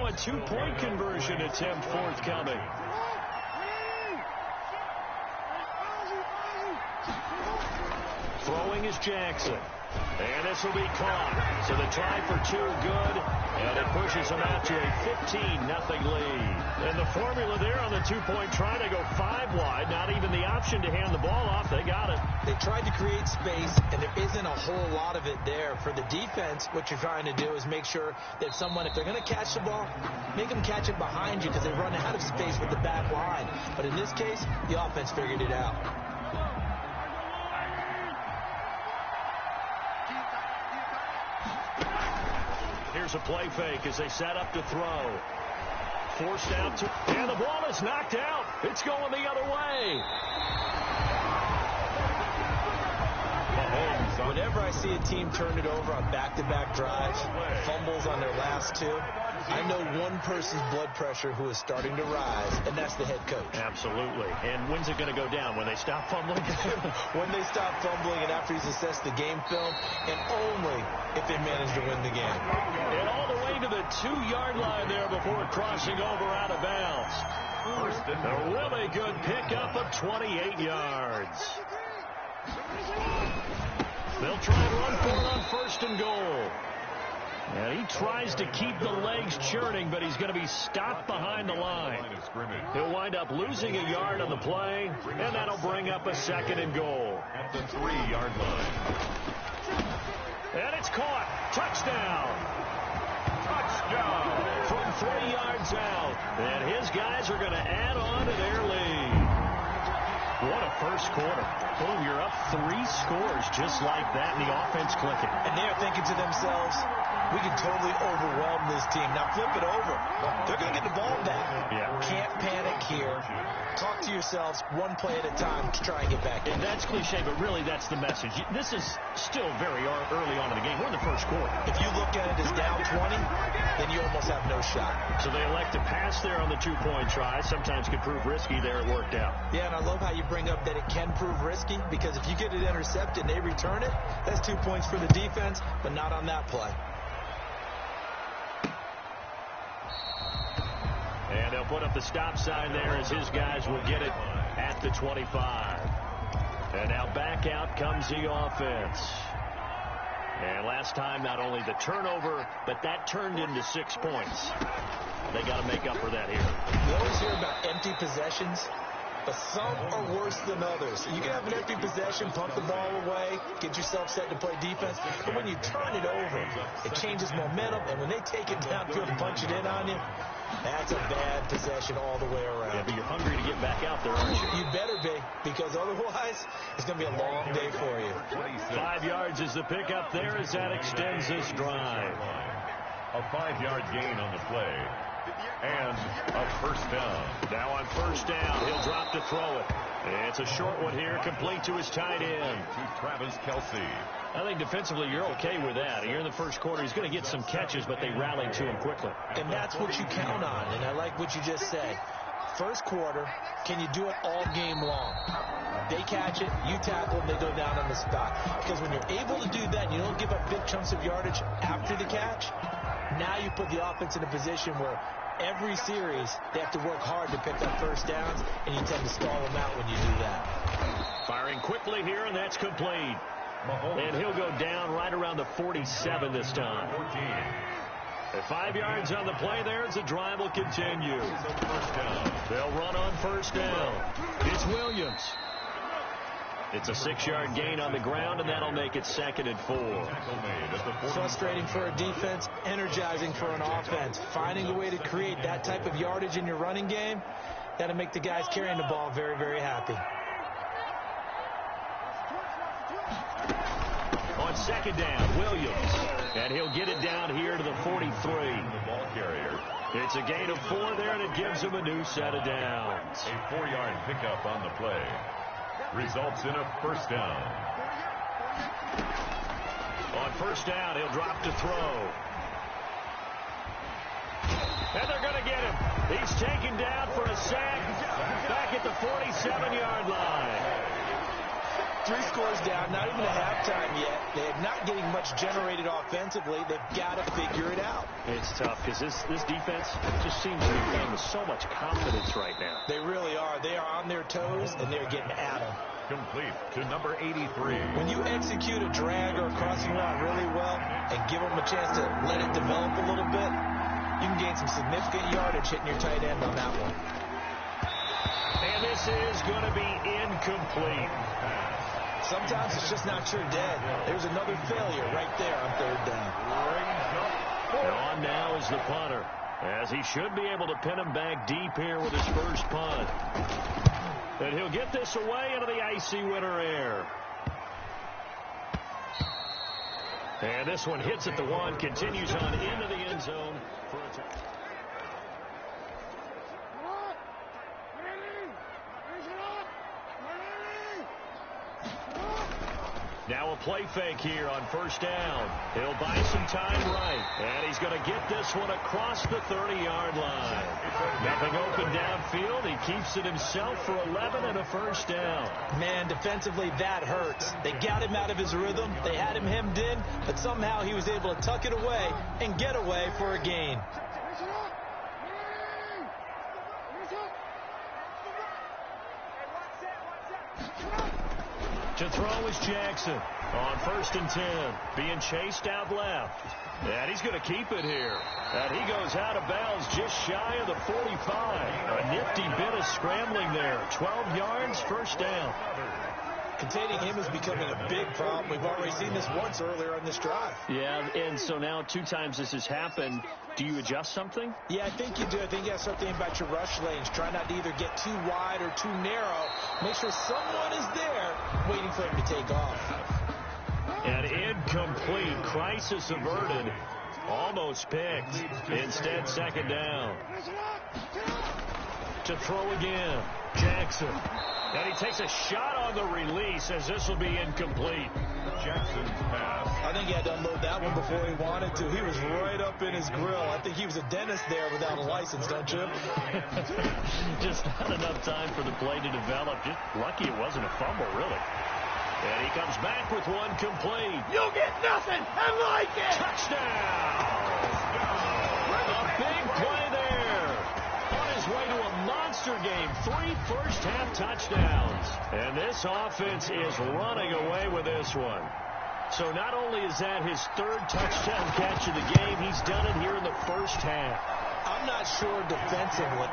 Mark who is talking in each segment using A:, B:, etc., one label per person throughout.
A: now a two-point conversion attempt forthcoming. Throwing is Jackson. And this will be caught. So the try for two good, and it pushes them out to a 15-0 lead. And the formula there on the two-point try to go 5 wide, not even the option to hand the ball off. They got it.
B: They tried to create space, and there isn't a whole lot of it there. For the defense, what you're trying to do is make sure that someone, if they're going to catch the ball, make them catch it behind you because they run out of space with the back line. But in this case, the offense figured it out.
A: Here's a play fake as they set up to throw. Forced out to, and the ball is knocked out. It's going the other way.
B: Whenever I see a team turn it over on back-to-back drives, fumbles on their last two, I know one person's blood pressure who is starting to rise, and that's the head coach.
A: Absolutely. And when's it going to go down? When they stop fumbling?
B: When they stop fumbling and after he's assessed the game film, and only if they manage to win the game.
A: And all the way to the 2-yard line there before crossing over out of bounds. A really good pickup of 28 yards. They'll try and run for it on 1st and goal. And he tries to keep the legs churning, but he's going to be stopped behind the line. He'll wind up losing a yard on the play, and that'll bring up a 2nd and goal.
C: At the 3-yard line.
A: And it's caught. Touchdown.
C: Touchdown.
A: From 3 yards out. And his guys are going to add on to their lead. What a first quarter. Boom, you're up 3 scores just like that, and the offense clicking.
B: And they're thinking to themselves, we can totally overwhelm this team. Now flip it over. They're going to get the ball back.
A: Yeah.
B: Can't panic here. Talk to yourselves one play at a time to try and get back in.
A: And that's cliche, but really that's the message. This is still very early on in the game. We're in the first quarter.
B: If you look at it as down 20, then you almost have no shot.
A: So they elect to pass there on the 2-point try. Sometimes could prove risky there. It worked out.
B: Yeah, and I love how you bring up that it can prove risky, because if you get it intercepted and they return it, that's 2 points for the defense, but not on that play.
A: And they'll put up the stop sign there as his guys will get it at the 25. And now back out comes the offense. And last time, not only the turnover, but that turned into 6 points. They got to make up for that here.
B: You always hear about empty possessions, but some are worse than others. You can have an empty possession, pump the ball away, get yourself set to play defense, but when you turn it over, it changes momentum, and when they take it downfield and punch it in on you, that's a bad possession all the way around.
A: Yeah, but you're hungry to get back out there, aren't you?
B: You better be, because otherwise, it's going to be a long day for you.
A: 5 yards is the pickup there as that extends this drive.
C: A 5-yard gain on the play. And a first down.
A: Now on first down, he'll drop to throw it. It's a short one here, complete to his tight end.
C: To Travis Kelce.
A: I think defensively you're okay with that. Here in the first quarter, he's going to get some catches, but they rallied to him quickly.
B: And that's what you count on, and I like what you just said. First quarter, can you do it all game long? They catch it, you tackle them, they go down on the spot. Because when you're able to do that, and you don't give up big chunks of yardage after the catch, now you put the offense in a position where every series they have to work hard to pick up first downs, and you tend to stall them out when you do that.
A: Firing quickly here, and that's complete. And he'll go down right around the 47 this time. At 5 yards on the play there as the drive will continue. They'll run on first down. It's Williams. It's a 6-yard gain on the ground, and that'll make it 2nd and 4.
B: Frustrating for a defense, energizing for an offense. Finding a way to create that type of yardage in your running game, that'll make the guys carrying the ball very, very happy.
A: On second down, Williams. And he'll get it down here to the 43.
C: The ball carrier.
A: It's a gain of 4 there, and it gives him a new set of downs.
C: A 4-yard pickup on the play. Results in a first down.
A: On first down, he'll drop to throw. And they're going to get him. He's taken down for a sack back at the 47-yard line.
B: 3 scores down, not even a halftime yet. They're not getting much generated offensively. They've got to figure it out.
A: It's tough because this defense just seems to be playing with so much confidence right now.
B: They really are. They are on their toes, and they're getting at them.
C: Complete to number 83.
B: When you execute a drag or a crossing route really well and give them a chance to let it develop a little bit, you can gain some significant yardage hitting your tight end on that one.
A: And this is going to be incomplete.
B: Sometimes it's just not your dead. There's another failure right there on third down.
A: On now is the punter, as he should be able to pin him back deep here with his first punt. And he'll get this away into the icy winter air. And this one hits at the one, continues on into the end zone for a touchdown. Now a play fake here on first down. He'll buy some time right. And he's going to get this one across the 30-yard line. Nothing open downfield. He keeps it himself for 11 and a first down.
B: Man, defensively, that hurts. They got him out of his rhythm. They had him hemmed in, but somehow he was able to tuck it away and get away for a gain.
A: To throw is Jackson on 1st and 10, being chased out left. And he's going to keep it here. And he goes out of bounds just shy of the 45. A nifty bit of scrambling there. 12 yards, first down.
B: Containing him is becoming a big problem. We've already seen this once earlier on this drive.
A: Yeah, and so now 2 times this has happened. Do you adjust something?
B: Yeah, I think you do. I think you have something about your rush lanes. Try not to either get too wide or too narrow. Make sure someone is there waiting for him to take off.
A: And incomplete. Crisis averted. Almost picked. Instead, second down. To throw again. Jackson. And he takes a shot on the release as this will be incomplete.
C: Jackson's pass.
B: I think he had to unload that one before he wanted to. He was right up in his grill. I think he was a dentist there without a license, don't you?
A: Just not enough time for the play to develop. Just lucky it wasn't a fumble, really. And he comes back with one complete.
D: You get nothing and like it.
A: Touchdown! A big play there. On his way to a monster game. 3 first-half touchdowns. And this offense is running away with this one. So not only is that his 3rd touchdown catch of the game, he's done it here in the first half.
B: I'm not sure defensively.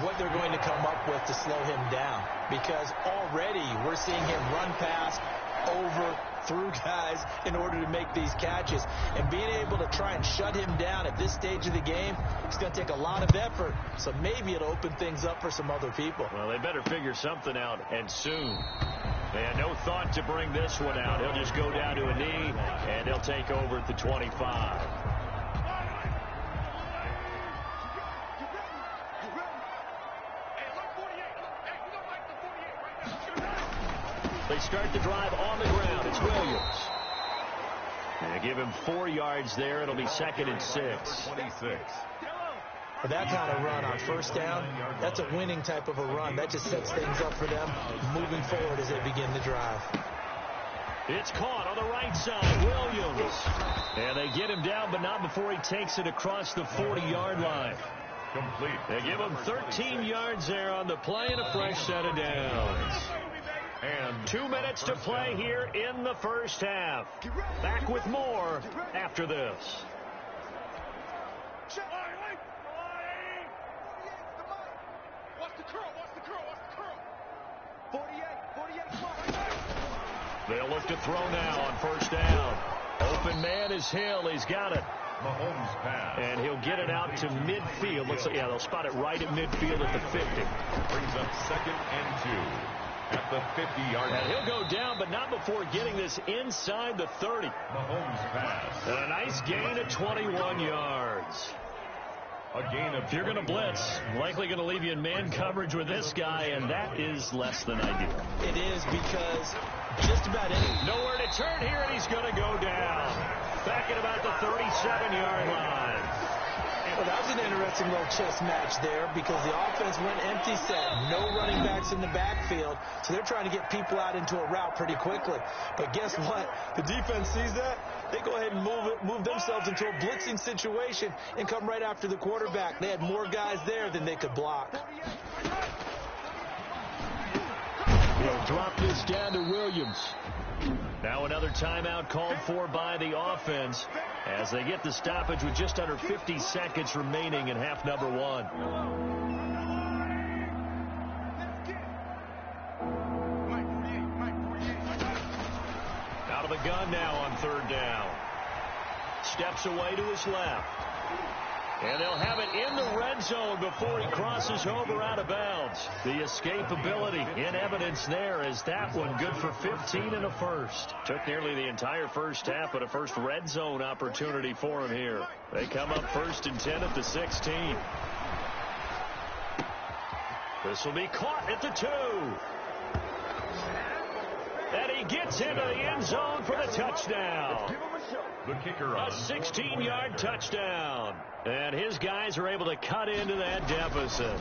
B: What they're going to come up with to slow him down, because already we're seeing him run past, over, through guys in order to make these catches. And being able to try and shut him down at this stage of the game, it's going to take a lot of effort. So maybe it'll open things up for some other people.
A: Well, they better figure something out, and soon. And no thought to bring this one out. He'll just go down to a knee, and he'll take over at the 25. They start the drive on the ground. It's Williams. And they give him 4 yards there. It'll be 2nd and 6.
C: 26.
B: For that kind of run on first down, that's a winning type of a run. That just sets things up for them moving forward as they begin the drive.
A: It's caught on the right side. Williams. And they get him down, but not before he takes it across the 40-yard line.
C: Complete.
A: They give him 13 yards there on the play and a fresh set of downs.
C: And
A: 2 minutes to play here in the first half. Back with more after this. They'll look to throw now on first down. Open man is Hill. He's got it.
C: Mahomes pass.
A: And he'll get it out to midfield. Looks like, yeah, they'll spot it right at midfield at the 50.
C: Brings up 2nd and 2 at the 50-yard line.
A: And he'll go down, but not before getting this inside the 30.
C: Mahomes pass.
A: And a nice gain of 21 yards.
C: A gain of
A: If you're going to blitz, likely going to leave you in man coverage with this guy, and that is less than ideal.
B: It is because just about any.
A: Nowhere to turn here, and he's going to go down. Back at about the 37-yard line.
B: Well, that was an interesting little chess match there because the offense went empty set. No running backs in the backfield, so they're trying to get people out into a route pretty quickly. But guess what? The defense sees that. They go ahead and move themselves into a blitzing situation and come right after the quarterback. They had more guys there than they could block.
A: He'll drop this down to Williams. Now another timeout called for by the offense as they get the stoppage with just under 50 seconds remaining in half number 1. Out of the gun now on 3rd down. Steps away to his left. And they'll have it in the red zone before he crosses over out of bounds. The escapability in evidence there as that one good for 15 and a first. Took nearly the entire first half, but a first red zone opportunity for him here. They come up 1st and 10 at the 16. This will be caught at the 2. And he gets into the end zone for the touchdown.
C: The kicker on.
A: A 16-yard touchdown. And his guys are able to cut into that deficit.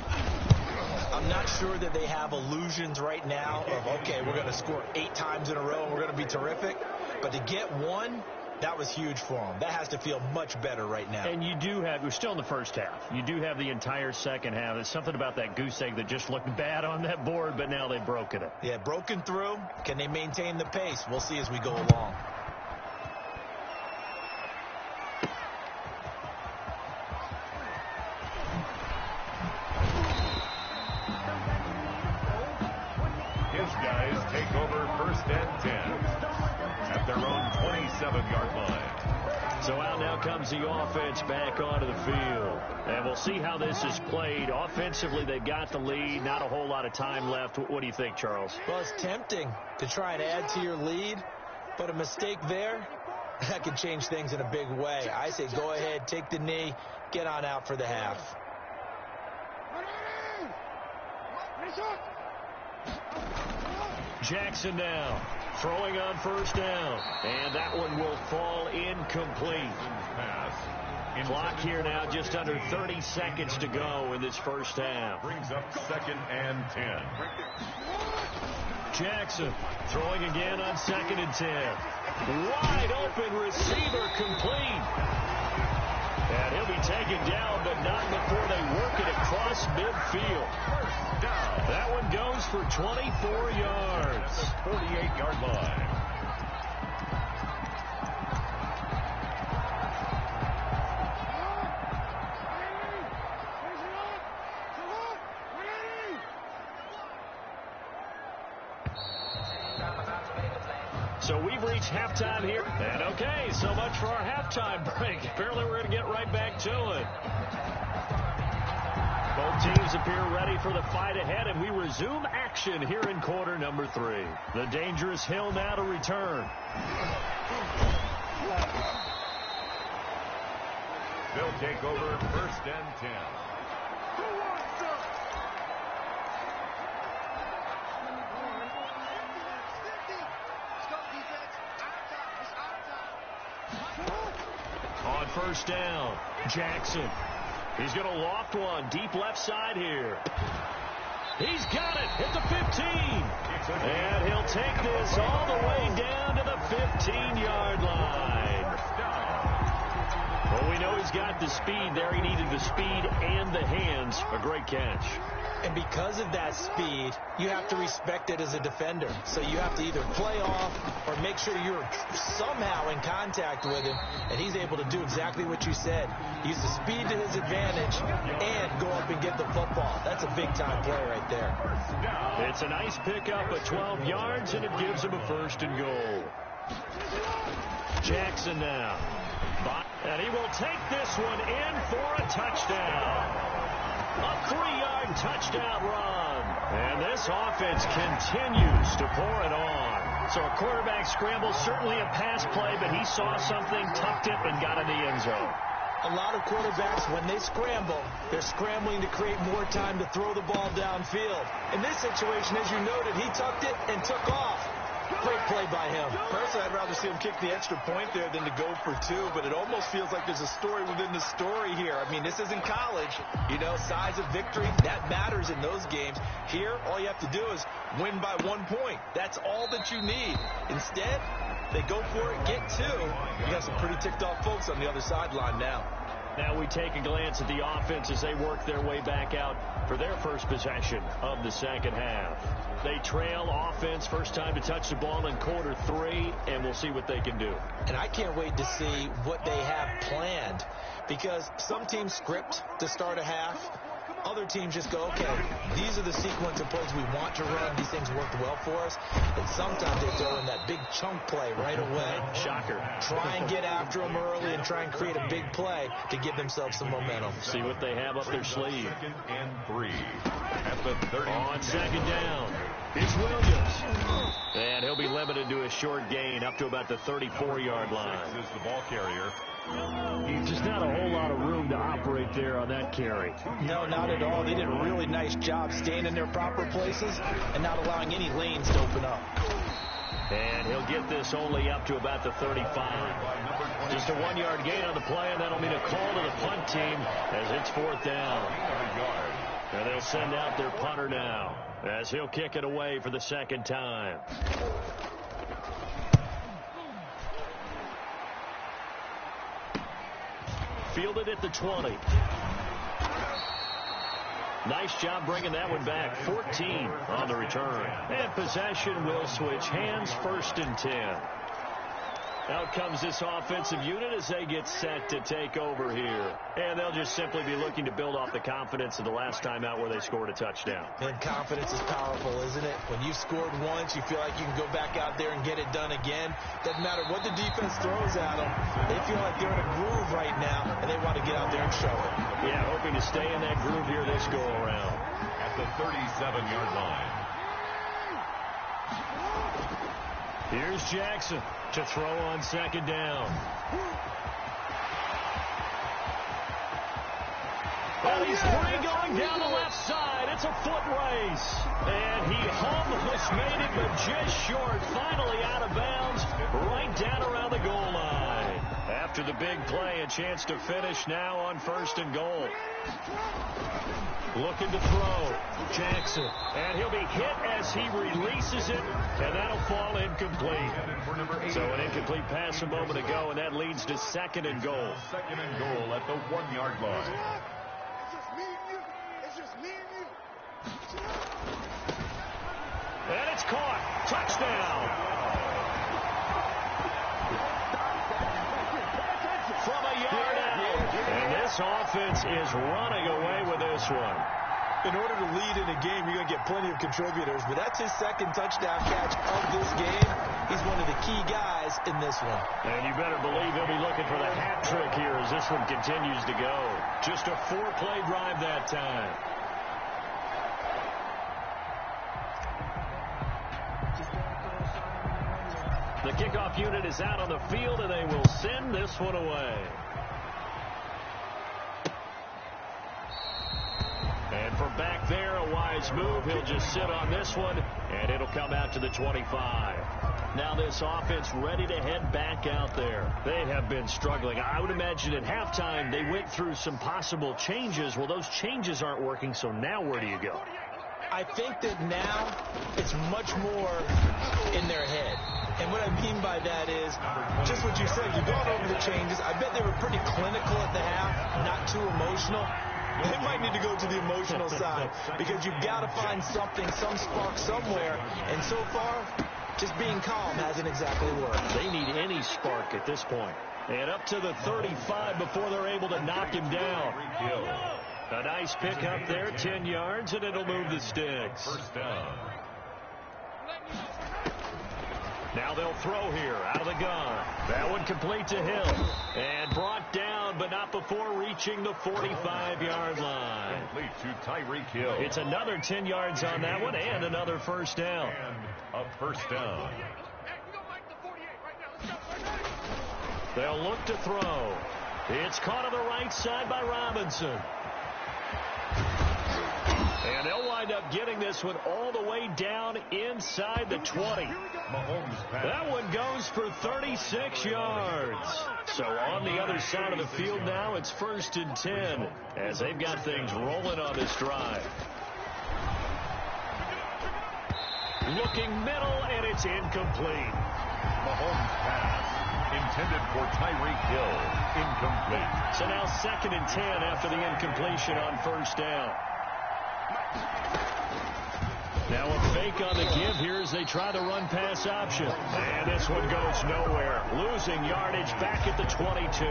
B: I'm not sure that they have illusions right now of, okay, we're going to score 8 times in a row and we're going to be terrific. But to get one, that was huge for them. That has to feel much better right now.
A: And you do have, we're still in the first half. You do have the entire second half. There's something about that goose egg that just looked bad on that board, but now they've broken it.
B: Yeah, broken through. Can they maintain the pace? We'll see as we go along.
C: Guys take over 1st and 10 at their own 27-yard line.
A: So out now comes the offense back onto the field. And we'll see how this is played. Offensively, they've got the lead. Not a whole lot of time left. What do you think, Charles?
B: Well, it's tempting to try and add to your lead, but a mistake there, that could change things in a big way. I say go ahead, take the knee, get on out for the half.
A: Jackson now throwing on first down. And that one will fall incomplete.
C: Pass.
A: Clock here now just under 30 seconds to go in this first half.
C: Brings up 2nd and 10.
A: Jackson throwing again on 2nd and 10. Wide open receiver complete. And he'll be taken down, but not before they work it across midfield. That one goes for 24 yards.
C: 48-yard line.
A: So we've reached halftime here. And okay, so much for our halftime break. Apparently we're going to get right back to it. Both teams appear ready for the fight ahead, and we resume action here in quarter number 3. The dangerous Hill now to return.
C: They'll take over 1st and 10.
A: On 1st down, Jackson. He's going to loft one deep left side here. He's got it at the 15. And he'll take this all the way down to the 15-yard line. Well, we know he's got the speed there. He needed the speed and the hands. A great catch.
B: And because of that speed, you have to respect it as a defender. So you have to either play off or make sure you're somehow in contact with him. And he's able to do exactly what you said. Use the speed to his advantage and go up and get the football. That's a big-time play right there.
A: It's a nice pickup of 12 yards, and it gives him a 1st and goal. Jackson now. And he will take this one in for a touchdown. A 3-yard touchdown run. And this offense continues to pour it on. So a quarterback scramble, certainly a pass play, but he saw something, tucked it, and got in the end zone.
B: A lot of quarterbacks, when they scramble, they're scrambling to create more time to throw the ball downfield. In this situation, as you noted, he tucked it and took off. Great play by him.
E: Personally, I'd rather see him kick the extra point there than to go for 2, but it almost feels like there's a story within the story here. I mean, this isn't college. You know, size of victory, that matters in those games. Here, all you have to do is win by 1 point. That's all that you need. Instead, they go for it, get 2. You got some pretty ticked off folks on the other sideline now.
A: Now we take a glance at the offense as they work their way back out for their first possession of the second half. They trail offense, first time to touch the ball in quarter 3, and we'll see what they can do.
B: And I can't wait to see what they have planned, because some teams script to start a half. Other teams just go, okay, these are the sequence of plays we want to run. These things worked well for us. And sometimes they throw in that big chunk play right away.
A: Shocker.
B: Try and get after them early and try and create a big play to give themselves some momentum.
A: See what they have up their sleeve.
C: 2nd and 3 at the 30.
A: On 2nd down, it's Williams. And he'll be limited to a short gain up to about the 34-yard line.
C: This is the ball carrier.
A: Just not a whole lot of room to operate there on that carry.
B: No, not at all. They did a really nice job staying in their proper places and not allowing any lanes to open up.
A: And he'll get this only up to about the 35. Just a 1-yard gain on the play, and that'll mean a call to the punt team as it's 4th down. And they'll send out their punter now as he'll kick it away for the 2nd time. Fielded at the 20. Nice job bringing that one back. 14 on the return. And possession will switch hands, 1st and 10. Out comes this offensive unit as they get set to take over here. And they'll just simply be looking to build off the confidence of the last time out where they scored a touchdown.
B: And confidence is powerful, isn't it? When you've scored once, you feel like you can go back out there and get it done again. Doesn't matter what the defense throws at them. They feel like they're in a groove right now, and they want to get out there and show it.
A: Yeah, hoping to stay in that groove here this go-around.
C: At the 37-yard line.
A: Here's Jackson to throw on 2nd down. Well, he's free going down the left side. It's a foot race. And he almost made it, but just short. Finally out of bounds, right down around the goal line. After the big play, a chance to finish now on 1st and goal. Looking to throw. Jackson. And he'll be hit as he releases it, and that'll fall incomplete. So an incomplete pass a moment ago, and that leads to 2nd and goal.
C: 2nd and goal at the 1-yard line.
A: And it's caught. Touchdown. From a yard out. And this offense is running away with this one.
B: In order to lead in a game, you're going to get plenty of contributors, but that's his 2nd touchdown catch of this game. He's one of the key guys in in this one.
A: And you better believe he'll be looking for the hat trick here as this one continues to go. Just a 4-play drive that time. The kickoff unit is out on the field, and they will send this one away. And for back there, a wise move. He'll just sit on this one, and it'll come out to the 25. Now this offense ready to head back out there. They have been struggling. I would imagine at halftime they went through some possible changes. Well, those changes aren't working, so now where do you go?
B: I think that now it's much more in their head. And what I mean by that is just what you said. You've gone over the changes. I bet they were pretty clinical at the half, not too emotional. They might need to go to the emotional side because you've got to find something, some spark somewhere. And so far, just being calm hasn't exactly worked.
A: They need any spark at this point. And up to the 35 before they're able to knock him down. A nice pick up there, 10 yards, and it'll move the sticks.
C: First down.
A: Now they'll throw here out of the gun. That one complete to Hill. And brought down, but not before reaching the 45-yard line.
C: Complete to Tyreek Hill.
A: It's another 10 yards on that one and another first down.
C: And a first down.
A: They'll look to throw. It's caught on the right side by Robinson. And they'll wind up getting this one all the way down inside the 20. That one goes for 36 yards. So on the other side of the field now, it's 1st and 10 as they've got things rolling on this drive. Looking middle, and it's incomplete.
C: Mahomes' pass intended for Tyreek Hill. Incomplete.
A: So now 2nd and 10 after the incompletion on first down. Now a fake on the give here as they try the run-pass option. And this one goes nowhere. Losing yardage back at the 22.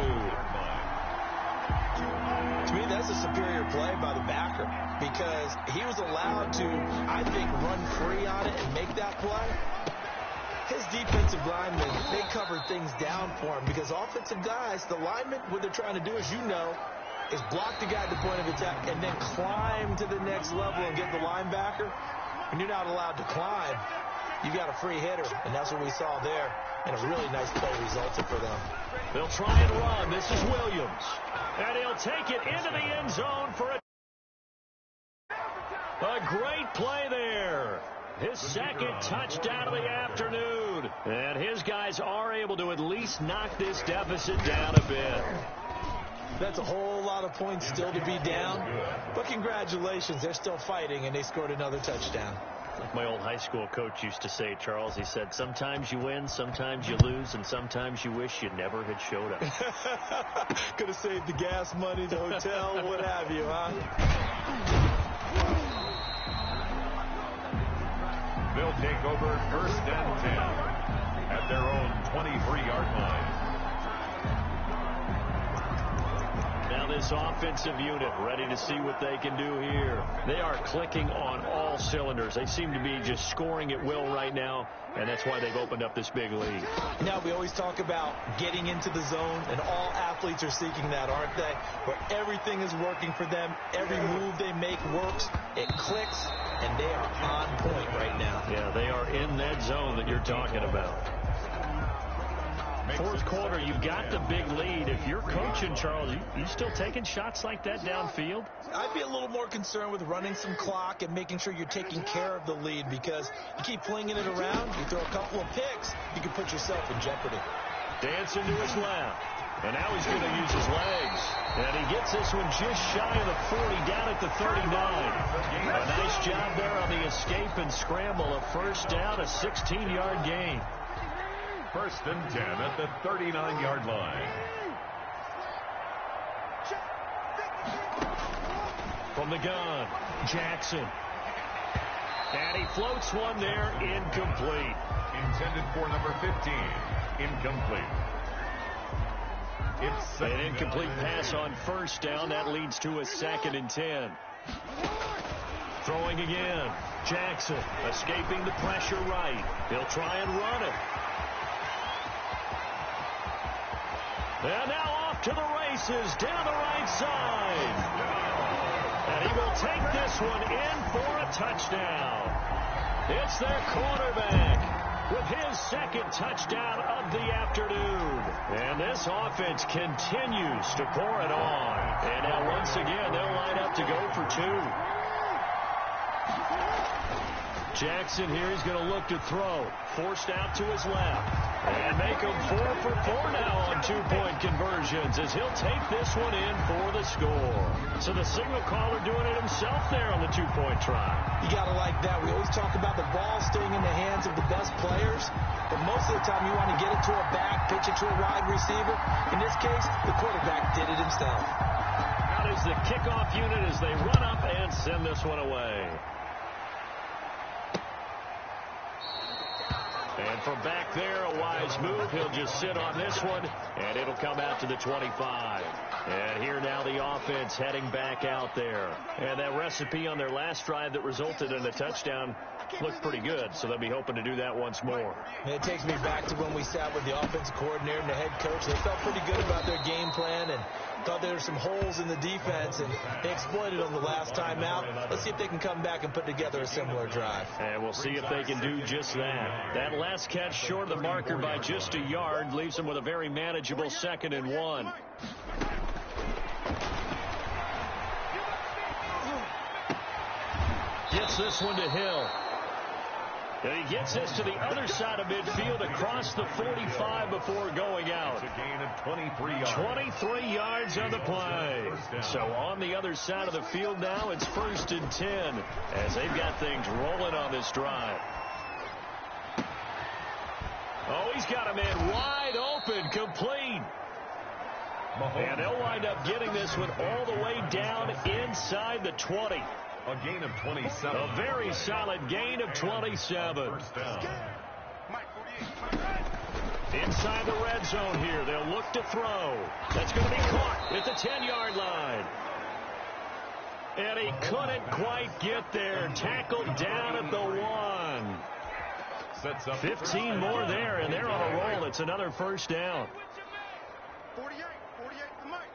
B: To me, that's a superior play by the backer because he was allowed to, I think, run free on it and make that play. His defensive linemen, they covered things down for him because offensive guys, the linemen, what they're trying to do, as you know, is block the guy at the point of attack and then climb to the next level and get the linebacker. When you're not allowed to climb, you got a free hitter, and that's what we saw there. And a really nice play resulted for them.
A: They'll try and run. This is Williams. And he'll take it into the end zone for a great play there. His second touchdown of the afternoon. And his guys are able to at least knock this deficit down a bit.
B: That's a whole lot of points still to be down. But congratulations, they're still fighting, and they scored another touchdown.
A: Like my old high school coach used to say, Charles, he said, sometimes you win, sometimes you lose, and sometimes you wish you never had showed up.
B: Could have saved the gas money, the hotel, what have you, huh?
C: They'll take over 1st and 10 at their own 23-yard line.
A: Now this offensive unit ready to see what they can do here. They are clicking on all cylinders. They seem to be just scoring at will right now, and that's why they've opened up this big lead.
B: Now, we always talk about getting into the zone, and all athletes are seeking that, aren't they? Where everything is working for them. Every move they make works. It clicks, and they are on point right now.
A: Yeah, they are in that zone that you're talking about. 4th quarter, you've got the big lead. If you're coaching, Charles, you still taking shots like that downfield?
B: I'd be a little more concerned with running some clock and making sure you're taking care of the lead because you keep flinging it around, you throw a couple of picks, you can put yourself in jeopardy.
A: Dancing to his left. And now he's going to use his legs. And he gets this one just shy of the 40, down at the 39. A nice job there on the escape and scramble. A first down, a 16-yard gain.
C: 1st and 10 at the 39-yard line.
A: From the gun, Jackson. And he floats one there, incomplete.
C: Intended for number 15, incomplete. It's
A: an incomplete pass on first down. That leads to a 2nd and 10. Throwing again. Jackson escaping the pressure right. He'll try and run it. And now off to the races down the right side. And he will take this one in for a touchdown. It's their quarterback with his second touchdown of the afternoon. And this offense continues to pour it on. And now once again, they'll line up to go for two. Jackson here, he's going to look to throw. Forced out to his left. And make him 4 for 4 now on two-point conversions as he'll take this one in for the score. So the signal caller doing it himself there on the two-point try.
B: You got to like that. We always talk about the ball staying in the hands of the best players, but most of the time you want to get it to a back, pitch it to a wide receiver. In this case, the quarterback did it himself.
A: Out is the kickoff unit as they run up and send this one away. And from back there, a wise move. He'll just sit on this one, and it'll come out to the 25. And here now the offense heading back out there. And that recipe on their last drive that resulted in a touchdown looked pretty good, so they'll be hoping to do that once more.
B: And it takes me back to when we sat with the offensive coordinator and the head coach. They felt pretty good about their game plan and thought there were some holes in the defense, and they exploited them the last time out. Let's see if they can come back and put together a similar drive.
A: And we'll see if they can do just that. That last catch short of the marker by just a yard leaves them with a very manageable 2nd and 1. Gets this one to Hill. And he gets this to the other side of midfield across the 45 before going out.
C: It's a gain of 23 yards.
A: 23 yards on the play. So on the other side of the field now, it's 1st and 10 as they've got things rolling on this drive. Oh, he's got a man wide open, complete. And they'll wind up getting this one all the way down inside the 20.
C: A gain of 27.
A: A very solid gain of 27.
C: First down.
A: Inside the red zone here. They'll look to throw. That's going to be caught at the 10-yard line. And he couldn't quite get there. Tackled down at the 1.
C: Sets up
A: 15 more there, and they're on a roll. It's another first down.
D: 48 to Mike.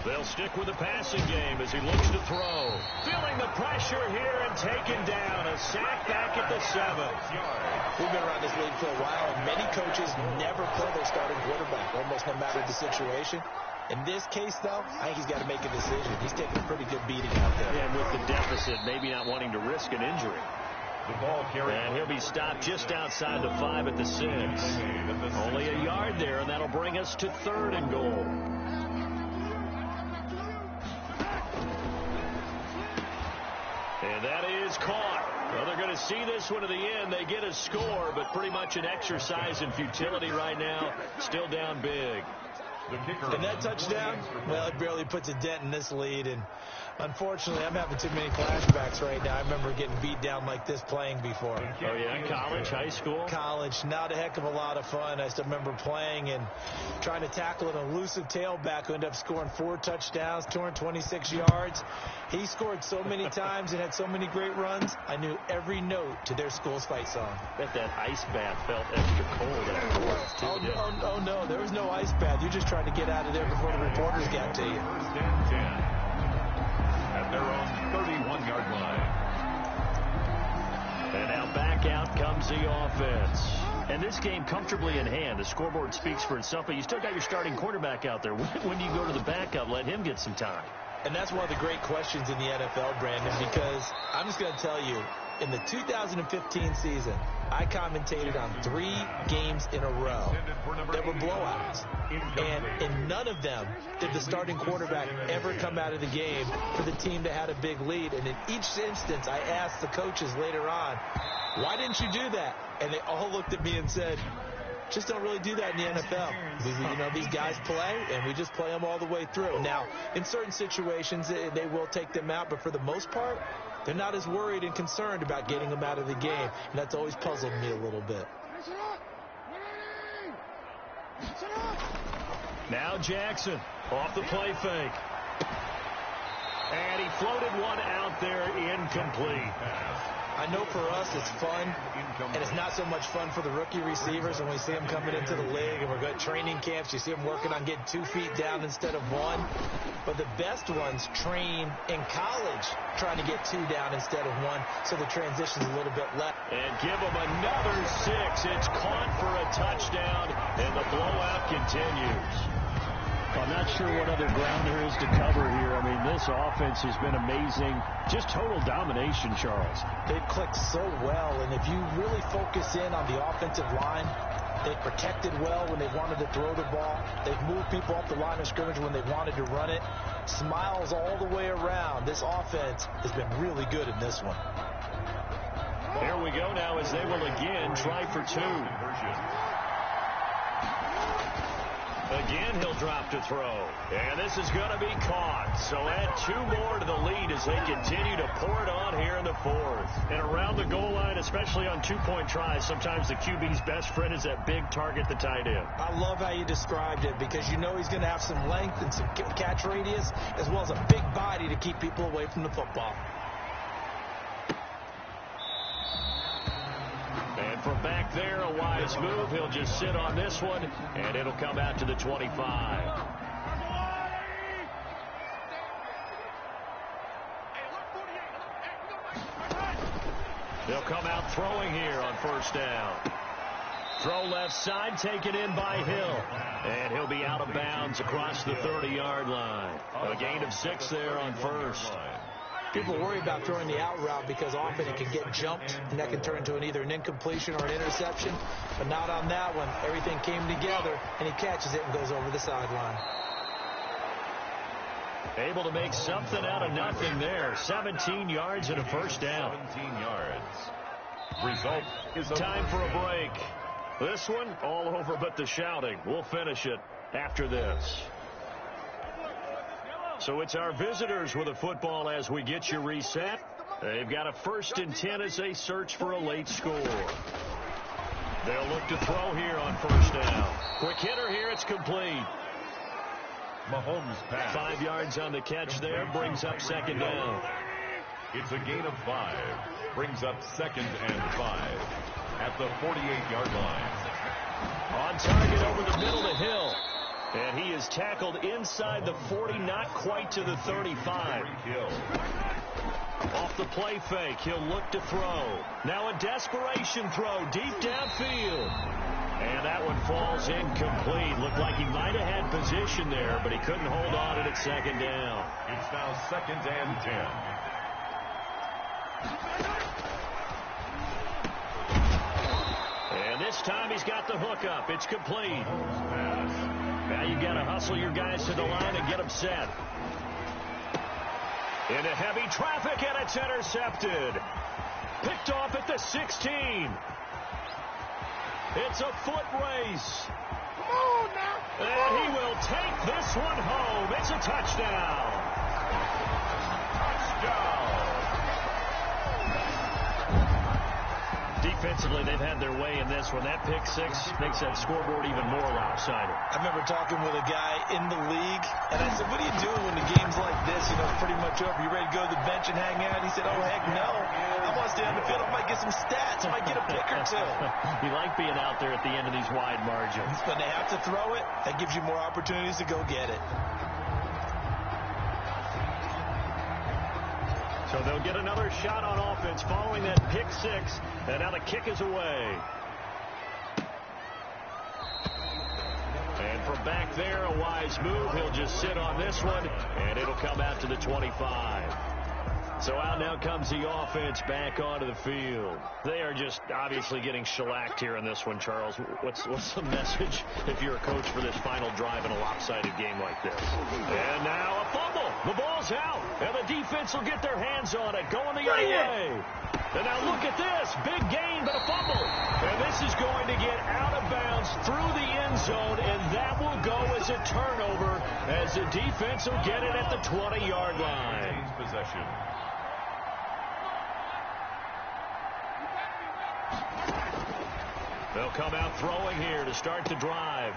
A: They'll stick with the passing game as he looks to throw. Feeling the pressure here and taken down. A sack back at the 7.
B: We've been around this league for a while, and many coaches never play their starting quarterback, almost no matter the situation. In this case, though, I think he's got to make a decision. He's taking a pretty good beating out there.
A: And with the deficit, maybe not wanting to risk an injury.
C: The ball carrier.
A: And he'll be stopped just outside the 5 at the 6. Only a yard there, and that'll bring us to 3rd and goal. And that is caught. Well, they're going to see this one to the end. They get a score, but pretty much an exercise in futility right now. Still down big.
B: And that touchdown, well, it barely puts a dent in this lead. And unfortunately, I'm having too many flashbacks right now. I remember getting beat down like this playing before.
A: Oh, yeah? College, high school?
B: College. Not a heck of a lot of fun. I still remember playing and trying to tackle an elusive tailback who ended up scoring 4 touchdowns, 226 yards. He scored so many times and had so many great runs, I knew every note to their school's fight song.
A: Bet that ice bath felt extra cold afterwards, too.
B: Oh, no. There was no ice bath. You just tried to get out of there before the reporters got to you.
C: 1st and 10. At their own 31-yard line.
A: And now back out comes the offense. And this game comfortably in hand. The scoreboard speaks for itself, but you still got your starting quarterback out there. When do you go to the backup? Let him get some time.
B: And that's one of the great questions in the NFL, Brandon, because I'm just going to tell you, in the 2015 season, I commentated on 3 games in a row that were blowouts. And in none of them did the starting quarterback ever come out of the game for the team that had a big lead. And in each instance, I asked the coaches later on, why didn't you do that? And they all looked at me and said, just don't really do that in the NFL. These guys play, and we just play them all the way through. Now, in certain situations, they will take them out, but for the most part, they're not as worried and concerned about getting them out of the game, and that's always puzzled me a little bit.
A: Now Jackson off the play fake. And he floated one out there incomplete.
B: I know for us it's fun, and it's not so much fun for the rookie receivers when we see them coming into the league and we're going to training camps. You see them working on getting 2 feet down instead of 1. But the best ones train in college trying to get 2 down instead of 1, so the transition's a little bit less.
A: And give them another 6. It's caught for a touchdown, and the blowout continues.
F: I'm not sure what other ground there is to cover here. I mean, this offense has been amazing. Just total domination, Charles.
B: They've clicked so well, and if you really focus in on the offensive line, they've protected well when they've wanted to throw the ball. They've moved people off the line of scrimmage when they've wanted to run it. Smiles all the way around. This offense has been really good in this one.
A: Here we go now as they will again try for 2. Again, he'll drop to throw. And this is going to be caught. So add 2 more to the lead as they continue to pour it on here in the 4th. And around the goal line, especially on 2-point tries, sometimes the QB's best friend is that big target, the tight end.
B: I love how you described it, because you know he's going to have some length and some catch radius, as well as a big body to keep people away from the football.
A: And from back there, a wise move. He'll just sit on this one, and it'll come out to the 25. They'll come out throwing here on 1st down. Throw left side, taken in by Hill. And he'll be out of bounds across the 30-yard line. A gain of 6 there on 1st.
B: People worry about throwing the out route because often it can get jumped, and that can turn into either an incompletion or an interception. But not on that one. Everything came together, and he catches it and goes over the sideline.
A: Able to make something out of nothing there. 17 yards and a 1st down.
C: 17 yards. Result is
A: time for a break. This one all over but the shouting. We'll finish it after this. So it's our visitors with a football as we get you reset. They've got a 1st and 10 as they search for a late score. They'll look to throw here on 1st down. Quick hitter here. It's complete.
C: Mahomes pass.
A: 5 yards on the catch there. Brings up 2nd down.
C: It's a gain of 5. Brings up 2nd and 5 at the 48-yard line.
A: On target over the middle to Hill. And he is tackled inside the 40, not quite to the 35. Off the play fake, he'll look to throw. Now a desperation throw deep downfield. And that one falls incomplete. Looked like he might have had position there, but he couldn't hold on to it at 2nd down.
C: It's now 2nd and 10.
A: And this time he's got the hook up. It's complete. Now you've got to hustle your guys to the line and get them set. Into heavy traffic, and it's intercepted. Picked off at the 16. It's a foot race.
D: Come on now.
A: And he will take this one home. It's a touchdown. Touchdown. Defensively, they've had their way in this one. That pick 6 makes that scoreboard even more lopsided.
B: I remember talking with a guy in the league, and I said, what are you doing when the game's like this? You know, it's pretty much over. You ready to go to the bench and hang out? He said, oh, heck no. I want to stay on the field. I might get some stats. I might get a pick or 2.
A: You like being out there at the end of these wide margins.
B: When they have to throw it, that gives you more opportunities to go get it.
A: So they'll get another shot on offense following that pick 6. And now the kick is away. And from back there, a wise move. He'll just sit on this one, and it'll come out to the 25. So out now comes the offense back onto the field. They are just obviously getting shellacked here in this one, Charles. What's the message if you're a coach for this final drive in a lopsided game like this? And now a fumble. The ball's out, and the defense will get their hands on it, going the other way. And now look at this. Big gain, but a fumble. And this is going to get out of bounds through the end zone, and that will go as a turnover as the defense will get it at the 20-yard line.
C: Possession.
A: They'll come out throwing here to start the drive.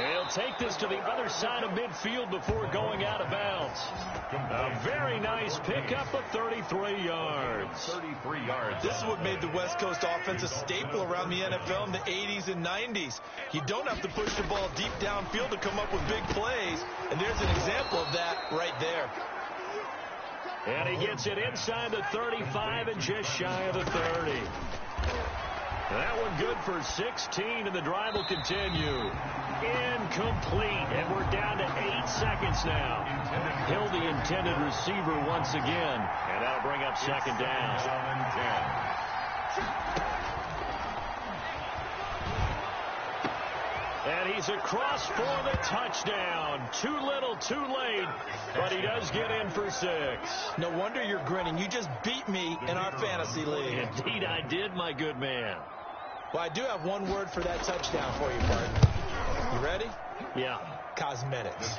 F: He'll take this to the other side of midfield before going out of bounds. A very nice pickup of 33 yards.
C: 33 yards.
E: This is what made the West Coast offense a staple around the NFL in the 80s and 90s. You don't have to push the ball deep downfield to come up with big plays, and there's an example of that right there.
F: And he gets it inside the 35 and just shy of the 30. That one good for 16, and the drive will continue. Incomplete, and we're down to 8 seconds now. Hill, the intended receiver once again, and that'll bring up second down. And he's across for the touchdown. Too little, too late, but he does get in for 6.
E: No wonder you're grinning. You just beat me in our fantasy league.
F: Indeed I did, my good man.
E: Well, I do have one word for that touchdown for you, partner. You ready?
F: Yeah.
E: Cosmetics.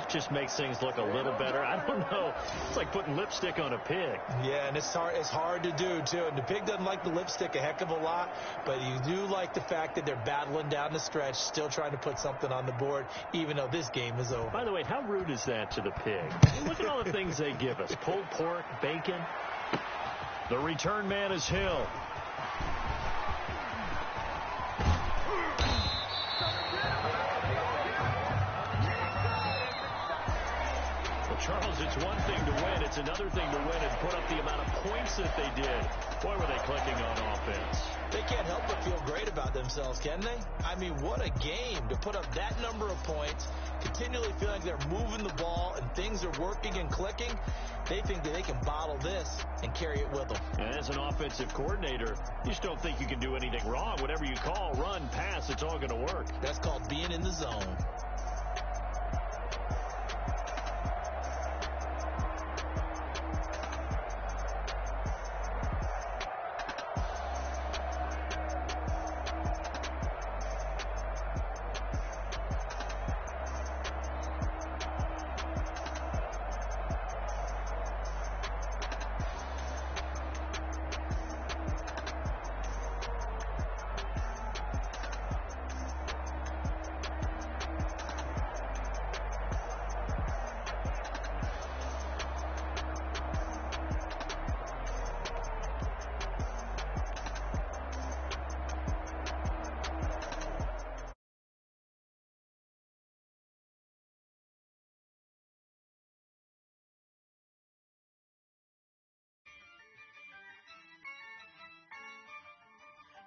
F: Just makes things look a little better. I don't know. It's like putting lipstick on a pig.
E: Yeah, and it's hard to do, too. And the pig doesn't like the lipstick a heck of a lot, but you do like the fact that they're battling down the stretch, still trying to put something on the board, even though this game is over.
F: By the way, how rude is that to the pig? Look at all the things they give us. Pulled pork, bacon. The return man is Hill. Charles, it's one thing to win. It's another thing to win and put up the amount of points that they did. Boy, were they clicking on offense.
E: They can't help but feel great about themselves, can they? I mean, what a game to put up that number of points, continually feel like they're moving the ball and things are working and clicking. They think that they can bottle this and carry it with them.
F: And as an offensive coordinator, you just don't think you can do anything wrong. Whatever you call, run, pass, it's all going to work.
E: That's called being in the zone.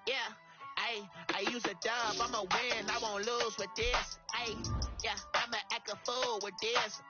G: Yeah, I use a dub, I'ma win, I won't lose with this. Yeah, I'ma act a fool with this.